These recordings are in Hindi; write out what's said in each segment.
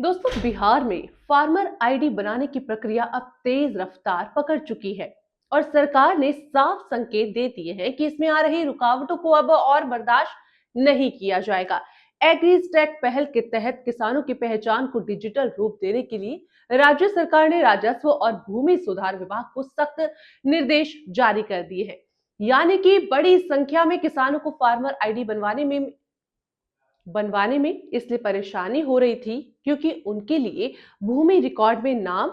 दोस्तों, बिहार में फार्मर आईडी बनाने की प्रक्रिया अब तेज रफ्तार पकड़ चुकी है और सरकार ने साफ संकेत दे दिए हैं कि इसमें आ रही रुकावटों को अब और बर्दाश्त नहीं किया जाएगा। एग्रीस्टैट पहल के तहत किसानों की पहचान को डिजिटल रूप देने के लिए राज्य सरकार ने राजस्व और भूमि सुधार विभाग को सख्त निर्देश जारी कर दिए हैं। यानी कि बड़ी संख्या में किसानों को फार्मर आईडी बनवाने में इसलिए परेशानी हो रही थी क्योंकि उनके लिए भूमि रिकॉर्ड में नाम,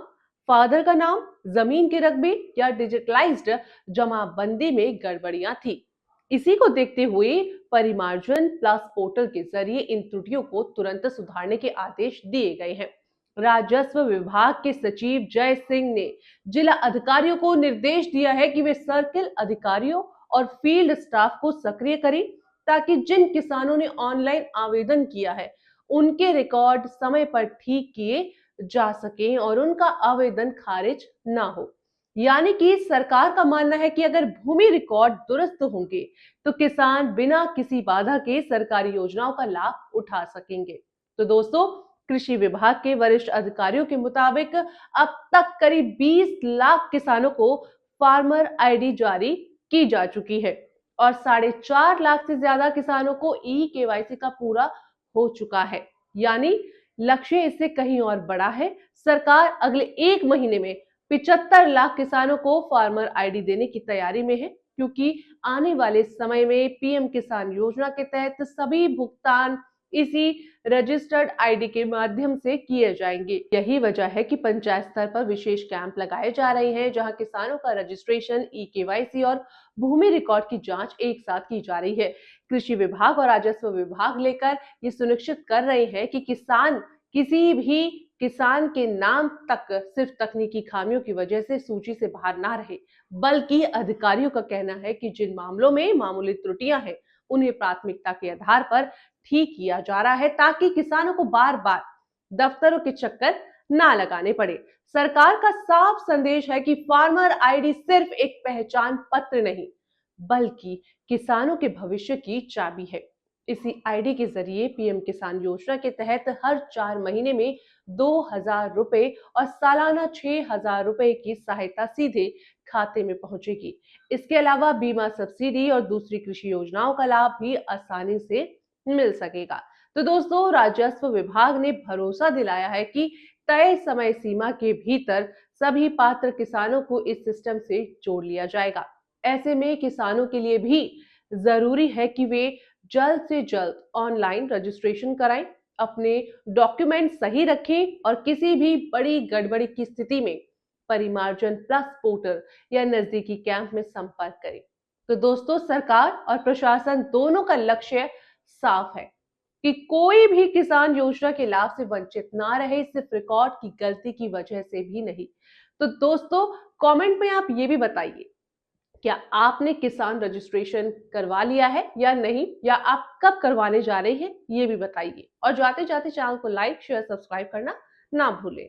फादर का नाम, जमीन के रकबे या डिजिटलाइज्ड जमाबंदी में गड़बड़ियां थी। इसी को देखते हुए परिमार्जन प्लस पोर्टल के जरिए इन त्रुटियों को तुरंत सुधारने के आदेश दिए गए हैं। राजस्व विभाग के सचिव जय सिंह ने जिला अधिकारियों को निर्देश दिया है कि वे सर्किल अधिकारियों और फील्ड स्टाफ को सक्रिय करें ताकि जिन किसानों ने ऑनलाइन आवेदन किया है उनके रिकॉर्ड समय पर ठीक किए जा सकें और उनका आवेदन खारिज ना हो। यानी कि सरकार का मानना है कि अगर भूमि रिकॉर्ड दुरुस्त होंगे तो किसान बिना किसी बाधा के सरकारी योजनाओं का लाभ उठा सकेंगे। तो दोस्तों, कृषि विभाग के वरिष्ठ अधिकारियों के मुताबिक अब तक करीब 20 लाख किसानों को फार्मर आईडी जारी की जा चुकी है और 4.5 लाख से ज्यादा किसानों को ई केवाईसी का पूरा हो चुका है। यानी लक्ष्य इससे कहीं और बड़ा है। सरकार अगले 1 महीने में 75 लाख किसानों को फार्मर आईडी देने की तैयारी में है, क्योंकि आने वाले समय में पीएम किसान योजना के तहत सभी भुगतान इसी रजिस्टर्ड आईडी के माध्यम से किए जाएंगे। यही वजह है कि पंचायत स्तर पर विशेष कैंप लगाए जा रहे हैं, जहां किसानों का रजिस्ट्रेशन, ई केवाईसी और भूमि रिकॉर्ड की जांच एक साथ की जा रही है। कृषि विभाग और राजस्व विभाग लेकर ये सुनिश्चित कर रहे हैं कि किसी भी किसान के नाम तक सिर्फ तकनीकी खामियों की वजह से सूची से बाहर ना रहे, बल्कि अधिकारियों का कहना है कि जिन मामलों में मामूली त्रुटियां हैं उन्हें प्राथमिकता के आधार पर ठीक किया जा रहा है, ताकि किसानों को बार बार दफ्तरों के चक्कर ना लगाने पड़े। सरकार का साफ संदेश है कि फार्मर आईडी सिर्फ एक पहचान पत्र नहीं, बल्कि किसानों के भविष्य की चाबी है। इसी आईडी के जरिए पीएम किसान योजना के तहत हर 4 महीने में 2,000 रुपए और सालाना 6,000 रुपए की सहायता सीधे खाते में पहुंचेगी। इसके अलावा बीमा सब्सिडी और दूसरी कृषि योजनाओं का लाभ भी आसानी से मिल सकेगा। तो दोस्तों, राजस्व विभाग ने भरोसा दिलाया है कि तय समय सीमा के भीतर सभी पात्र किसानों को इस सिस्टम से जोड़ लिया जाएगा। ऐसे में किसानों के लिए भी जरूरी है कि वे जल्द से जल्द ऑनलाइन रजिस्ट्रेशन कराएं, अपने डॉक्यूमेंट सही रखें और किसी भी बड़ी गड़बड़ी की स्थिति में परिमार्जन प्लस पोर्टल या नजदीकी कैंप में संपर्क करें। तो दोस्तों, सरकार और प्रशासन दोनों का लक्ष्य साफ है कि कोई भी किसान योजना के लाभ से वंचित ना रहे, सिर्फ रिकॉर्ड की गलती की वजह से भी नहीं। तो दोस्तों, कमेंट में आप ये भी बताइए, क्या आपने किसान रजिस्ट्रेशन करवा लिया है या नहीं, या आप कब करवाने जा रहे हैं, ये भी बताइए। और जाते जाते चैनल को लाइक, शेयर, सब्सक्राइब करना ना भूलें।